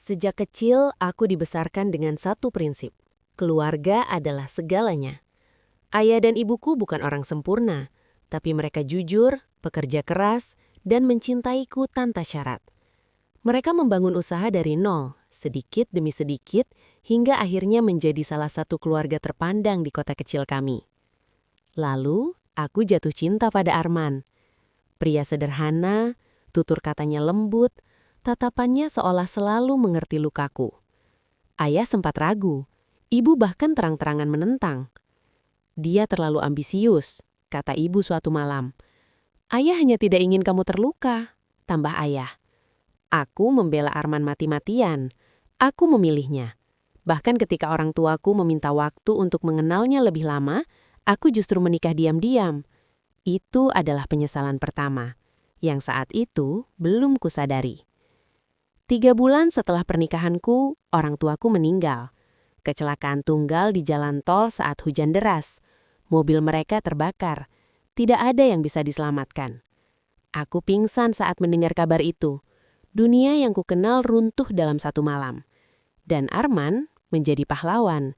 Sejak kecil, aku dibesarkan dengan satu prinsip. Keluarga adalah segalanya. Ayah dan ibuku bukan orang sempurna, tapi mereka jujur, pekerja keras, dan mencintaiku tanpa syarat. Mereka membangun usaha dari nol, sedikit demi sedikit, hingga akhirnya menjadi salah satu keluarga terpandang di kota kecil kami. Lalu, aku jatuh cinta pada Arman. Pria sederhana, tutur katanya lembut, tatapannya seolah selalu mengerti lukaku. Ayah sempat ragu, ibu bahkan terang-terangan menentang. Dia terlalu ambisius, kata ibu suatu malam. Ayah hanya tidak ingin kamu terluka, tambah ayah. Aku membela Arman mati-matian. Aku memilihnya. Bahkan ketika orang tuaku meminta waktu untuk mengenalnya lebih lama, aku justru menikah diam-diam. Itu adalah penyesalan pertama, yang saat itu belum kusadari. 3 bulan setelah pernikahanku, orang tuaku meninggal. Kecelakaan tunggal di jalan tol saat hujan deras. Mobil mereka terbakar. Tidak ada yang bisa diselamatkan. Aku pingsan saat mendengar kabar itu. Dunia yang kukenal runtuh dalam satu malam. Dan Arman menjadi pahlawan.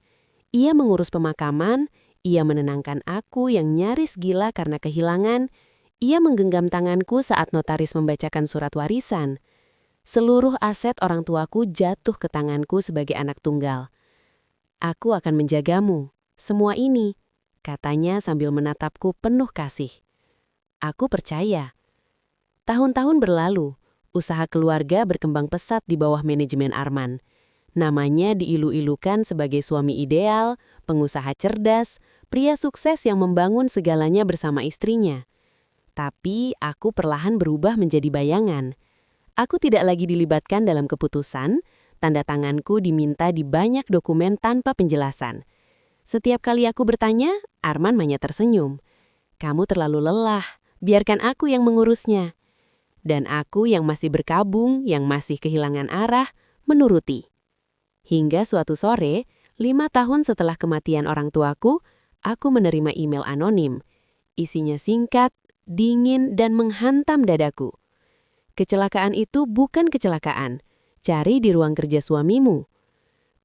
Ia mengurus pemakaman, ia menenangkan aku yang nyaris gila karena kehilangan, ia menggenggam tanganku saat notaris membacakan surat warisan. Seluruh aset orang tuaku jatuh ke tanganku sebagai anak tunggal. Aku akan menjagamu, semua ini, katanya sambil menatapku penuh kasih. Aku percaya. Tahun-tahun berlalu, usaha keluarga berkembang pesat di bawah manajemen Arman. Namanya diilu-ilukan sebagai suami ideal, pengusaha cerdas, pria sukses yang membangun segalanya bersama istrinya. Tapi aku perlahan berubah menjadi bayangan. Aku tidak lagi dilibatkan dalam keputusan, tanda tanganku diminta di banyak dokumen tanpa penjelasan. Setiap kali aku bertanya, Arman hanya tersenyum. Kamu terlalu lelah, biarkan aku yang mengurusnya. Dan aku yang masih berkabung, yang masih kehilangan arah, menuruti. Hingga suatu sore, 5 tahun setelah kematian orang tuaku, aku menerima email anonim. Isinya singkat, dingin, dan menghantam dadaku. Kecelakaan itu bukan kecelakaan. Cari di ruang kerja suamimu.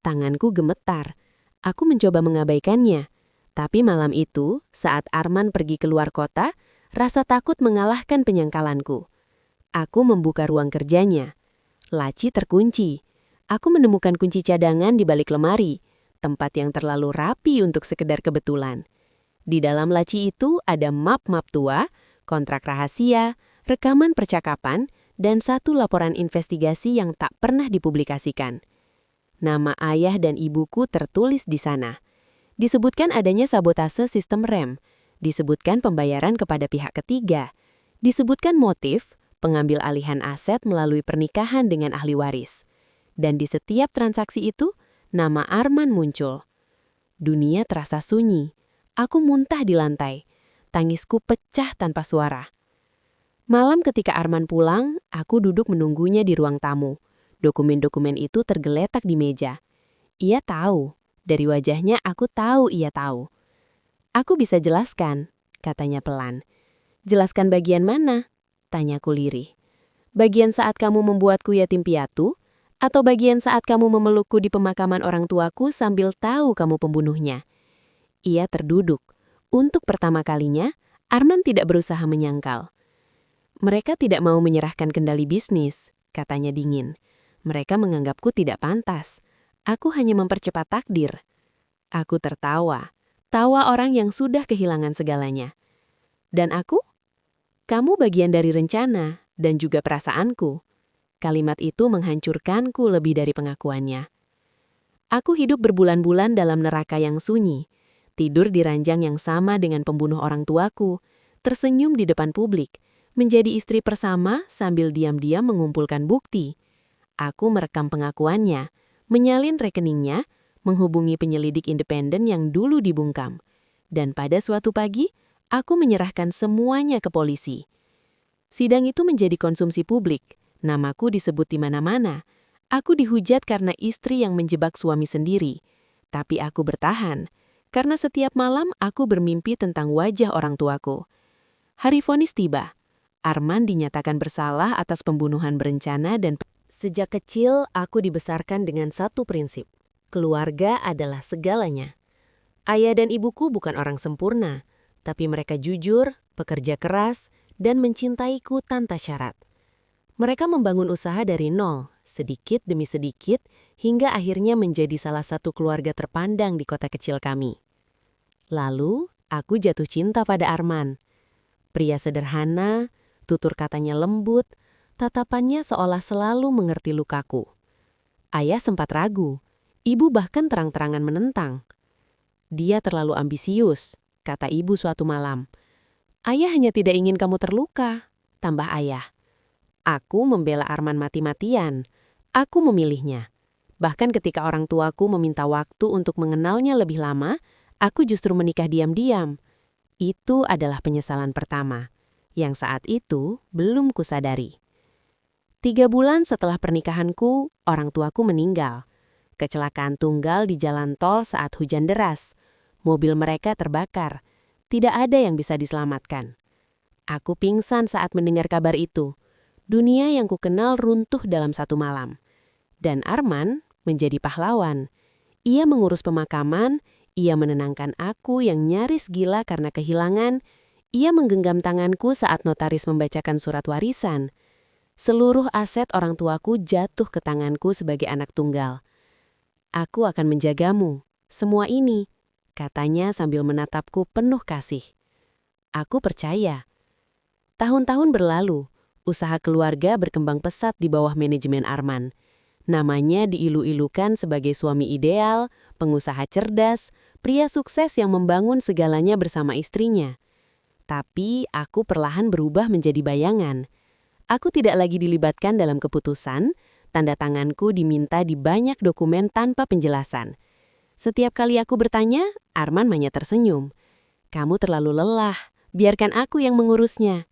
Tanganku gemetar. Aku mencoba mengabaikannya. Tapi malam itu, saat Arman pergi keluar kota, rasa takut mengalahkan penyangkalanku. Aku membuka ruang kerjanya. Laci terkunci. Aku menemukan kunci cadangan di balik lemari, tempat yang terlalu rapi untuk sekedar kebetulan. Di dalam laci itu ada map-map tua, kontrak rahasia, rekaman percakapan, dan satu laporan investigasi yang tak pernah dipublikasikan. Nama ayah dan ibuku tertulis di sana. Disebutkan adanya sabotase sistem rem, disebutkan pembayaran kepada pihak ketiga, disebutkan motif, pengambil alihan aset melalui pernikahan dengan ahli waris. Dan di setiap transaksi itu, nama Arman muncul. Dunia terasa sunyi. Aku muntah di lantai. Tangisku pecah tanpa suara. Malam ketika Arman pulang, aku duduk menunggunya di ruang tamu. Dokumen-dokumen itu tergeletak di meja. Ia tahu. Dari wajahnya aku tahu ia tahu. Aku bisa jelaskan, katanya pelan. Jelaskan bagian mana? Tanyaku lirih. Bagian saat kamu membuatku yatim piatu? Atau bagian saat kamu memelukku di pemakaman orang tuaku sambil tahu kamu pembunuhnya? Ia terduduk. Untuk pertama kalinya, Arman tidak berusaha menyangkal. Mereka tidak mau menyerahkan kendali bisnis, katanya dingin. Mereka menganggapku tidak pantas. Aku hanya mempercepat takdir. Aku tertawa. Tawa orang yang sudah kehilangan segalanya. Dan aku? Kamu bagian dari rencana dan juga perasaanku. Kalimat itu menghancurkanku lebih dari pengakuannya. Aku hidup berbulan-bulan dalam neraka yang sunyi. Tidur di ranjang yang sama dengan pembunuh orang tuaku. Tersenyum di depan publik. Menjadi istri persama sambil diam-diam mengumpulkan bukti. Aku merekam pengakuannya, menyalin rekeningnya, menghubungi penyelidik independen yang dulu dibungkam. Dan pada suatu pagi, aku menyerahkan semuanya ke polisi. Sidang itu menjadi konsumsi publik. Namaku disebut di mana-mana. Aku dihujat karena istri yang menjebak suami sendiri. Tapi aku bertahan, karena setiap malam aku bermimpi tentang wajah orang tuaku. Hari vonis tiba. Arman dinyatakan bersalah atas pembunuhan berencana dan Sejak kecil, aku dibesarkan dengan satu prinsip. Keluarga adalah segalanya. Ayah dan ibuku bukan orang sempurna, tapi mereka jujur, pekerja keras, dan mencintaiku tanpa syarat. Mereka membangun usaha dari nol, sedikit demi sedikit, hingga akhirnya menjadi salah satu keluarga terpandang di kota kecil kami. Lalu, aku jatuh cinta pada Arman. Pria sederhana, tutur katanya lembut, tatapannya seolah selalu mengerti lukaku. Ayah sempat ragu, ibu bahkan terang-terangan menentang. Dia terlalu ambisius, kata ibu suatu malam. Ayah hanya tidak ingin kamu terluka, tambah ayah. Aku membela Arman mati-matian. Aku memilihnya. Bahkan ketika orang tuaku meminta waktu untuk mengenalnya lebih lama, aku justru menikah diam-diam. Itu adalah penyesalan pertama, yang saat itu belum kusadari. 3 bulan setelah pernikahanku, orang tuaku meninggal. Kecelakaan tunggal di jalan tol saat hujan deras. Mobil mereka terbakar. Tidak ada yang bisa diselamatkan. Aku pingsan saat mendengar kabar itu. Dunia yang kukenal runtuh dalam satu malam. Dan Arman menjadi pahlawan. Ia mengurus pemakaman, ia menenangkan aku yang nyaris gila karena kehilangan, ia menggenggam tanganku saat notaris membacakan surat warisan. Seluruh aset orang tuaku jatuh ke tanganku sebagai anak tunggal. Aku akan menjagamu, semua ini, katanya sambil menatapku penuh kasih. Aku percaya. Tahun-tahun berlalu, usaha keluarga berkembang pesat di bawah manajemen Arman. Namanya diilu-ilukan sebagai suami ideal, pengusaha cerdas, pria sukses yang membangun segalanya bersama istrinya. Tapi aku perlahan berubah menjadi bayangan. Aku tidak lagi dilibatkan dalam keputusan, tanda tanganku diminta di banyak dokumen tanpa penjelasan. Setiap kali aku bertanya, Arman hanya tersenyum. Kamu terlalu lelah, biarkan aku yang mengurusnya.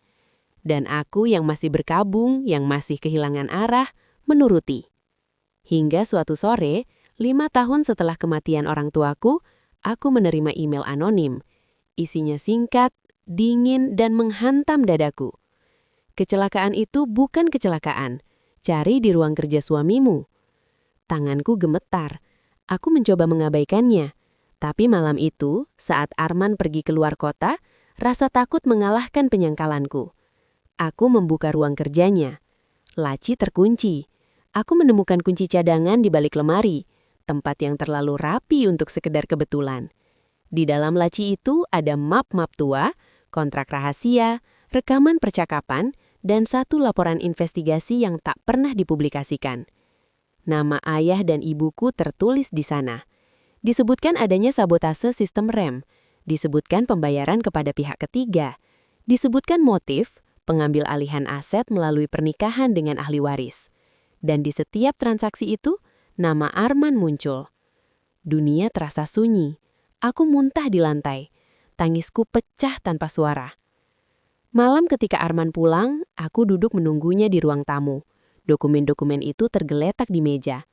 Dan aku yang masih berkabung, yang masih kehilangan arah, menuruti. Hingga suatu sore, 5 tahun setelah kematian orang tuaku, aku menerima email anonim. Isinya singkat, dingin, dan menghantam dadaku. Kecelakaan itu bukan kecelakaan. Cari di ruang kerja suamimu. Tanganku gemetar. Aku mencoba mengabaikannya. Tapi malam itu, saat Arman pergi keluar kota, rasa takut mengalahkan penyangkalanku. Aku membuka ruang kerjanya. Laci terkunci. Aku menemukan kunci cadangan di balik lemari, tempat yang terlalu rapi untuk sekedar kebetulan. Di dalam laci itu ada map-map tua, kontrak rahasia, rekaman percakapan, dan satu laporan investigasi yang tak pernah dipublikasikan. Nama ayah dan ibuku tertulis di sana. Disebutkan adanya sabotase sistem rem, disebutkan pembayaran kepada pihak ketiga, disebutkan motif, pengambil alihan aset melalui pernikahan dengan ahli waris. Dan di setiap transaksi itu, nama Arman muncul. Dunia terasa sunyi. Aku muntah di lantai. Tangisku pecah tanpa suara. Malam ketika Arman pulang, aku duduk menunggunya di ruang tamu. Dokumen-dokumen itu tergeletak di meja.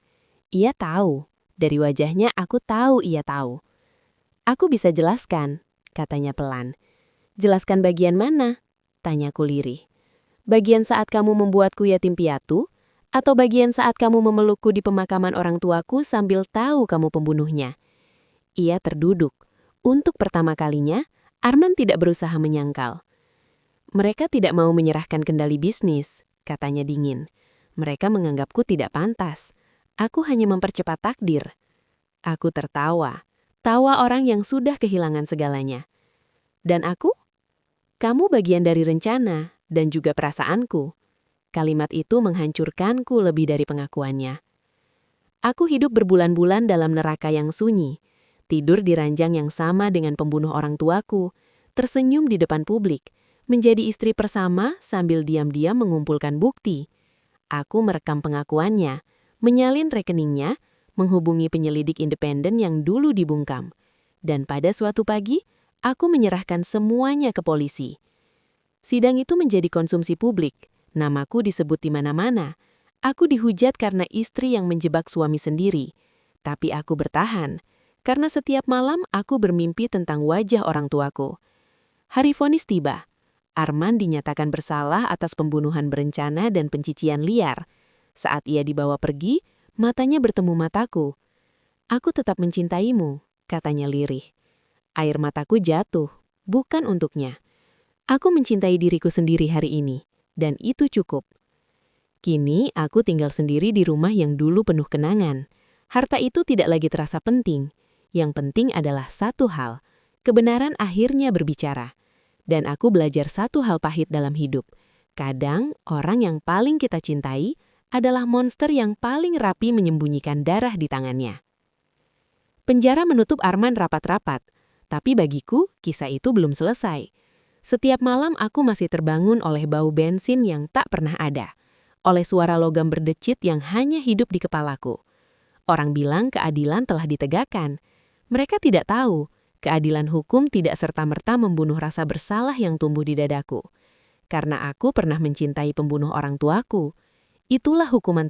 Ia tahu. Dari wajahnya aku tahu ia tahu. Aku bisa jelaskan, katanya pelan. Jelaskan bagian mana? Tanyaku lirih. Bagian saat kamu membuatku yatim piatu? Atau bagian saat kamu memelukku di pemakaman orang tuaku sambil tahu kamu pembunuhnya? Ia terduduk. Untuk pertama kalinya, Arman tidak berusaha menyangkal. Mereka tidak mau menyerahkan kendali bisnis, katanya dingin. Mereka menganggapku tidak pantas. Aku hanya mempercepat takdir. Aku tertawa. Tawa orang yang sudah kehilangan segalanya. Dan aku? Kamu bagian dari rencana dan juga perasaanku. Kalimat itu menghancurkanku lebih dari pengakuannya. Aku hidup berbulan-bulan dalam neraka yang sunyi, tidur di ranjang yang sama dengan pembunuh orang tuaku, tersenyum di depan publik, menjadi istri persama sambil diam-diam mengumpulkan bukti. Aku merekam pengakuannya, menyalin rekeningnya, menghubungi penyelidik independen yang dulu dibungkam. Dan pada suatu pagi, aku menyerahkan semuanya ke polisi. Sidang itu menjadi konsumsi publik. Namaku disebut di mana-mana. Aku dihujat karena istri yang menjebak suami sendiri. Tapi aku bertahan, karena setiap malam aku bermimpi tentang wajah orang tuaku. Hari vonis tiba. Arman dinyatakan bersalah atas pembunuhan berencana dan pencician liar. Saat ia dibawa pergi, matanya bertemu mataku. "Aku tetap mencintaimu," katanya lirih. Air mataku jatuh, bukan untuknya. Aku mencintai diriku sendiri hari ini, dan itu cukup. Kini aku tinggal sendiri di rumah yang dulu penuh kenangan. Harta itu tidak lagi terasa penting. Yang penting adalah satu hal, kebenaran akhirnya berbicara. Dan aku belajar satu hal pahit dalam hidup. Kadang, orang yang paling kita cintai adalah monster yang paling rapi menyembunyikan darah di tangannya. Penjara menutup Arman rapat-rapat, tapi bagiku kisah itu belum selesai. Setiap malam aku masih terbangun oleh bau bensin yang tak pernah ada, oleh suara logam berdecit yang hanya hidup di kepalaku. Orang bilang keadilan telah ditegakkan. Mereka tidak tahu, keadilan hukum tidak serta-merta membunuh rasa bersalah yang tumbuh di dadaku. Karena aku pernah mencintai pembunuh orang tuaku. Itulah hukuman